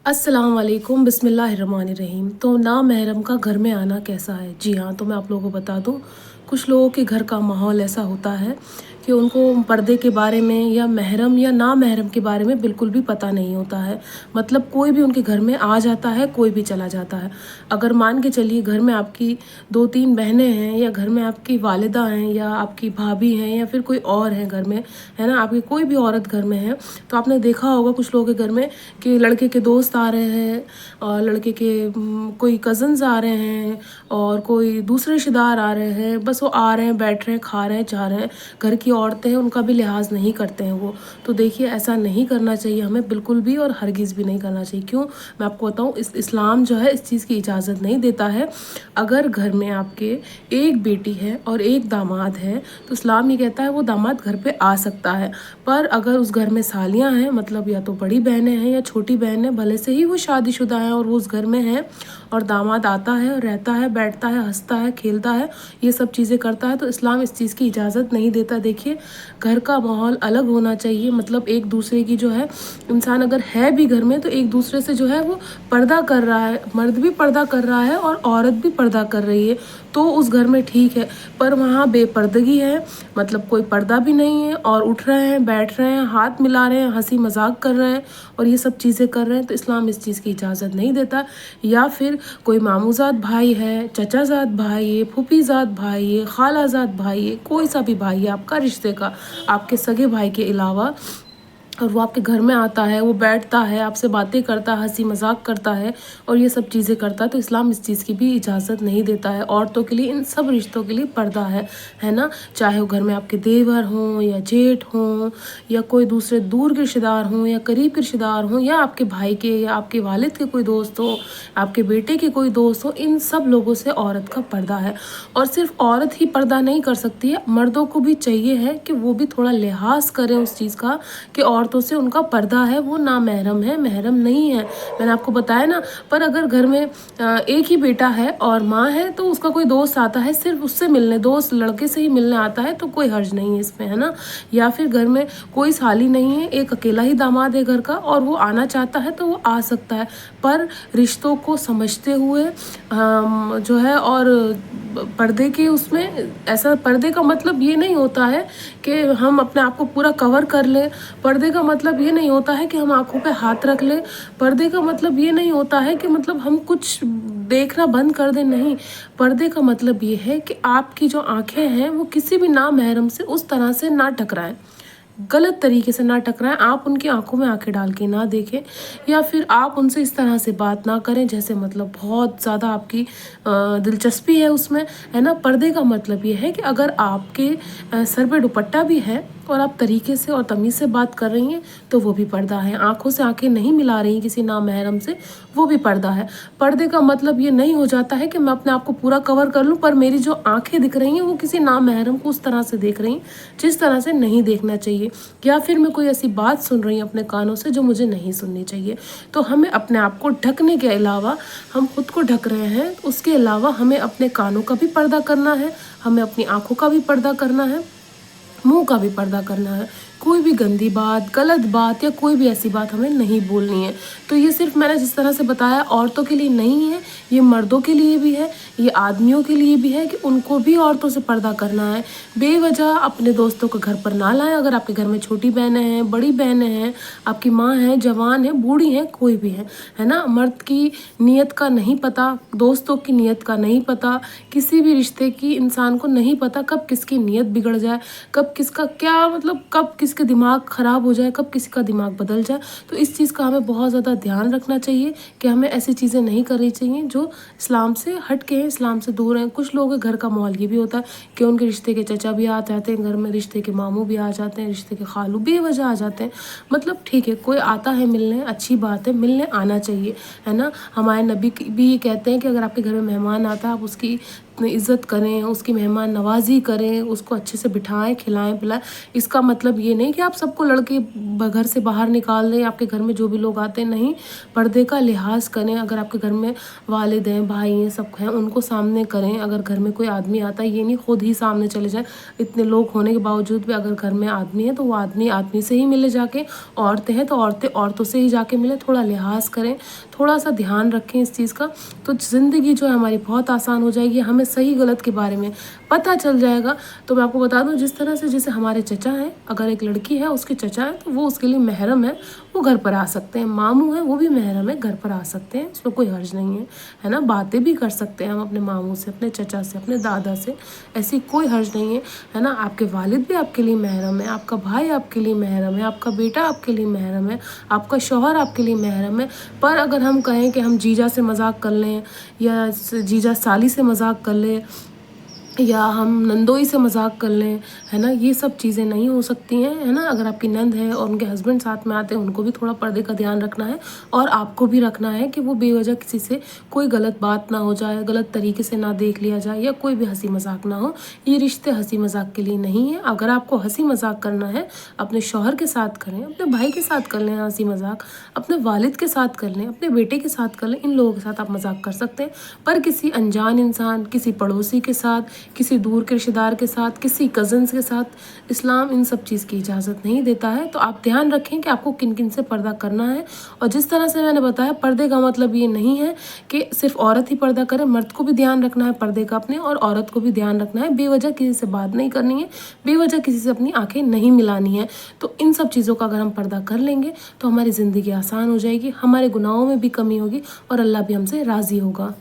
अस्सलाम वालेकुम बिस्मिल्लाहिर्रहमानिर्रहीम। तो नामहरम का घर में आना कैसा है? जी हाँ, तो मैं आप लोगों को बता दूँ, कुछ लोगों के घर का माहौल ऐसा होता है कि उनको पर्दे के बारे में या महरम या नामहरम के बारे में बिल्कुल भी पता नहीं होता है। मतलब कोई भी उनके घर में आ जाता है, कोई भी चला जाता है। अगर मान के चलिए घर में आपकी 2-3 बहनें हैं या घर में आपकी वालिदा हैं या आपकी भाभी हैं या फिर कोई और है घर में, है ना? आपकी कोई भी औरत घर में है, तो आपने देखा होगा कुछ लोगों के घर में कि लड़के के दोस्त आ रहे हैं और लड़के के कोई कज़न्स आ रहे हैं और कोई दूसरे रिश्तेदार आ रहे हैं। बस वो आ रहे हैं, बैठ रहे हैं, खा रहे हैं, जा रहे हैं। घर की औरतें हैं, उनका भी लिहाज नहीं करते हैं वो। तो देखिए, ऐसा नहीं करना चाहिए हमें बिल्कुल भी, और हरगिज़ भी नहीं करना चाहिए। क्यों? मैं आपको बताऊँ, इस्लाम जो है इस चीज़ की इजाज़त नहीं देता है। अगर घर में आपके एक बेटी है और एक दामाद है, तो इस्लाम ये कहता है वो दामाद घर पे आ सकता है। पर अगर उस घर में सालियाँ हैं, मतलब या तो बड़ी बहनें हैं या छोटी बहन है, भले से ही वो शादीशुदा है और वो उस घर में है, और दामाद आता है, रहता है, बैठता है, हंसता है, खेलता है, ये सब चीज़ें करता है, तो इस्लाम इस चीज़ की इजाज़त नहीं देता। देखिए, घर का माहौल अलग होना चाहिए। मतलब एक दूसरे की जो है, इंसान अगर है भी घर में तो एक दूसरे से जो है वो पर्दा कर रहा है, मर्द भी पर्दा कर रहा है और औरत भी पर्दा कर रही है, तो उस घर में ठीक है। पर वहाँ बेपर्दगी है, मतलब कोई पर्दा भी नहीं है और उठ रहे हैं, बैठ रहे हैं, हाथ मिला रहे हैं, हंसी मजाक कर रहे हैं और ये सब चीज़ें कर रहे हैं, तो इस्लाम इस चीज़ की इजाज़त नहीं देता। या फिर कोई मामूज़ाद भाई है, चचाज़ाद भाई है, फूफीज़ाद भाई है, खालाज़ाद भाई है, कोई सा भी भाई है आपका रिश्ते का, आपके सगे भाई के अलावा, और वो आपके घर में आता है, वो बैठता है, आपसे बातें करता है, हंसी मजाक करता है और ये सब चीज़ें करता है, तो इस्लाम इस चीज़ की भी इजाज़त नहीं देता है। औरतों के लिए, इन सब रिश्तों के लिए पर्दा है ना? चाहे वो घर में आपके देवर हों या जेठ हों या कोई दूसरे दूर के रिश्तेदार हों या करीब के रिश्तेदार हों या आपके भाई के या आपके वालिद के कोई दोस्त हो, आपके बेटे के कोई दोस्त हो, इन सब लोगों से औरत का पर्दा है। और सिर्फ औरत ही पर्दा नहीं कर सकती है, मर्दों को भी चाहिए है कि वो भी थोड़ा लिहाज करें उस चीज़ का कि औरतों से उनका पर्दा है, वो नामहरम है, महरम नहीं है। मैंने आपको बताया ना। पर अगर घर में एक ही बेटा है और माँ है, तो उसका कोई दोस्त आता है सिर्फ उससे मिलने, दोस्त लड़के से ही मिलने आता है, तो कोई हर्ज नहीं है इसमें, है ना? या फिर घर में कोई साली नहीं है, एक अकेला ही दामाद है घर का और वो आना चाहता है तो वो आ सकता है। पर रिश्तों को समझते हुए जो है, और पर्दे के उसमें, ऐसा पर्दे का मतलब ये नहीं होता है कि हम अपने आप को पूरा कवर कर लें। पर्दे का मतलब ये नहीं होता है कि हम आंखों पे हाथ रख लें। पर्दे का मतलब ये नहीं होता है कि मतलब हम कुछ देखना बंद कर दें, नहीं। पर्दे का मतलब ये है कि आपकी जो आंखें हैं वो किसी भी नामहरम से उस तरह से ना टकराएं, गलत तरीके से ना टकराएं। आप उनकी आंखों में आंखें डाल के ना देखें, या फिर आप उनसे इस तरह से बात ना करें जैसे मतलब बहुत ज़्यादा आपकी दिलचस्पी है उसमें, है ना? पर्दे का मतलब ये है कि अगर आपके सर पे दुपट्टा भी है और आप तरीके से और तमीज़ से बात कर रही हैं, तो वो भी पर्दा है। आंखों से आंखें नहीं मिला रही किसी नामहरम से, वो भी पर्दा है। पर्दे का मतलब ये नहीं हो जाता है कि मैं अपने आप को पूरा कवर कर लूँ, पर मेरी जो आंखें दिख रही हैं वो किसी नामहरम को उस तरह से देख रही हैं जिस तरह से नहीं देखना चाहिए, या फिर मैं कोई ऐसी बात सुन रही हूँ अपने कानों से जो मुझे नहीं सुननी चाहिए। तो हमें अपने आप को ढकने के अलावा, हम खुद को ढक रहे हैं, उसके अलावा हमें अपने कानों का भी पर्दा करना है, हमें अपनी आंखों का भी पर्दा करना है, मुंह का भी पर्दा करना है। कोई भी गंदी बात, गलत बात या कोई भी ऐसी बात हमें नहीं बोलनी है। तो ये सिर्फ मैंने जिस तरह से बताया औरतों के लिए नहीं है, ये मर्दों के लिए भी है, ये आदमियों के लिए भी है कि उनको भी औरतों से पर्दा करना है। बेवजह अपने दोस्तों को घर पर ना लाएं। अगर आपके घर में छोटी बहनें हैं, बड़ी बहनें हैं, आपकी माँ है, जवान है, बूढ़ी है, कोई भी है ना? मर्द की नीयत का नहीं पता, दोस्तों की नीयत का नहीं पता, किसी भी रिश्ते की इंसान को नहीं पता कब किसकी नीयत बिगड़ जाए, कब किसका क्या, मतलब कब किसके दिमाग ख़राब हो जाए, कब किसी का दिमाग बदल जाए। तो इस चीज़ का हमें बहुत ज़्यादा ध्यान रखना चाहिए कि हमें ऐसी चीज़ें नहीं करनी चाहिए जो इस्लाम से हट के हैं, इस्लाम से दूर हैं। कुछ लोगों के घर का माहौल ये भी होता है कि उनके रिश्ते के चचा भी आ जाते हैं घर में, रिश्ते के मामू भी आ जाते हैं, रिश्ते के खालू बेवजह आ जाते हैं। मतलब ठीक है, कोई आता है मिलने, अच्छी बात है, मिलने आना चाहिए, है ना? हमारे नबी भी ये कहते हैं कि अगर आपके घर में मेहमान आता है, आप उसकी عزت کریں, اس کی مہمان نوازی کریں, اس کو اچھے سے بٹھائیں, کھلائیں پلائیں. اس کا مطلب یہ نہیں کہ آپ سب کو لڑکے گھر سے باہر نکال دیں. آپ کے گھر میں جو بھی لوگ آتے ہیں, نہیں, پردے کا لحاظ کریں. اگر آپ کے گھر میں والد ہیں, بھائی ہیں, سب ہیں, ان کو سامنے کریں. اگر گھر میں کوئی آدمی آتا ہے, یہ نہیں خود ہی سامنے چلے جائیں. اتنے لوگ ہونے کے باوجود بھی اگر گھر میں آدمی ہے تو وہ آدمی سے ہی ملے جا کے. عورتیں ہیں تو عورتوں سے ہی جا کے ملے. تھوڑا لحاظ کریں, تھوڑا سا دھیان رکھیں اس چیز کا, تو زندگی جو ہے ہماری بہت آسان ہو جائے گی. ہمیں صحیح غلط کے بارے میں پتہ چل جائے گا. تو میں آپ کو بتا دوں, جس طرح سے جیسے ہمارے چچا ہیں, اگر ایک لڑکی ہے اس کے چچا ہیں تو وہ اس کے لیے محرم ہے, وہ گھر پر آ سکتے ہیں. ماموں ہیں, وہ بھی محرم ہے, گھر پر آ سکتے ہیں, اس میں کوئی حرج نہیں ہے نا. باتیں بھی کر سکتے ہیں ہم اپنے ماموں سے, اپنے چچا سے, اپنے دادا سے, ایسی کوئی حرج نہیں ہے نا. آپ کے والد بھی آپ کے لیے محرم ہے, آپ کا بھائی آپ کے لیے محرم ہے, آپ کا بیٹا آپ کے لیے محرم ہے, آپ کا شوہر آپ کے لیے محرم ہے. پر اگر ہم کہیں کہ ہم جیجا سے مذاق کر لیں, یا جیجا سالی سے مذاق کر لیں, یا ہم نندوئی سے مذاق کر لیں, ہے نا, یہ سب چیزیں نہیں ہو سکتی ہیں, ہے نا. اگر آپ کی نند ہے اور ان کے ہسبینڈ ساتھ میں آتے ہیں, ان کو بھی تھوڑا پردے کا دھیان رکھنا ہے, اور آپ کو بھی رکھنا ہے کہ وہ بے وجہ کسی سے کوئی غلط بات نہ ہو جائے, غلط طریقے سے نہ دیکھ لیا جائے, یا کوئی بھی ہنسی مذاق نہ ہو. یہ رشتے ہنسی مذاق کے لیے نہیں ہیں. اگر آپ کو ہنسی مذاق کرنا ہے, اپنے شوہر کے ساتھ کریں, اپنے بھائی کے ساتھ کر لیں ہنسی مذاق, اپنے والد کے ساتھ کر لیں, اپنے بیٹے کے ساتھ کر لیں. ان لوگوں کے ساتھ آپ مذاق کر سکتے ہیں. پر کسی انجان انسان, کسی پڑوسی کے ساتھ, کسی دور کے رشتہ دار کے ساتھ, کسی کزنس کے ساتھ اسلام ان سب چیز کی اجازت نہیں دیتا ہے. تو آپ دھیان رکھیں کہ آپ کو کن کن سے پردہ کرنا ہے. اور جس طرح سے میں نے بتایا, پردے کا مطلب یہ نہیں ہے کہ صرف عورت ہی پردہ کرے, مرد کو بھی دھیان رکھنا ہے پردے کا اپنے, اور عورت کو بھی دھیان رکھنا ہے. بے وجہ کسی سے بات نہیں کرنی ہے, بے وجہ کسی سے اپنی آنکھیں نہیں ملانی ہے. تو ان سب چیزوں کا اگر ہم پردہ کر لیں گے تو ہماری زندگی آسان ہو جائے گی, ہمارے گناہوں میں بھی کمی ہوگی, اور اللہ بھی ہم سے راضی ہوگا.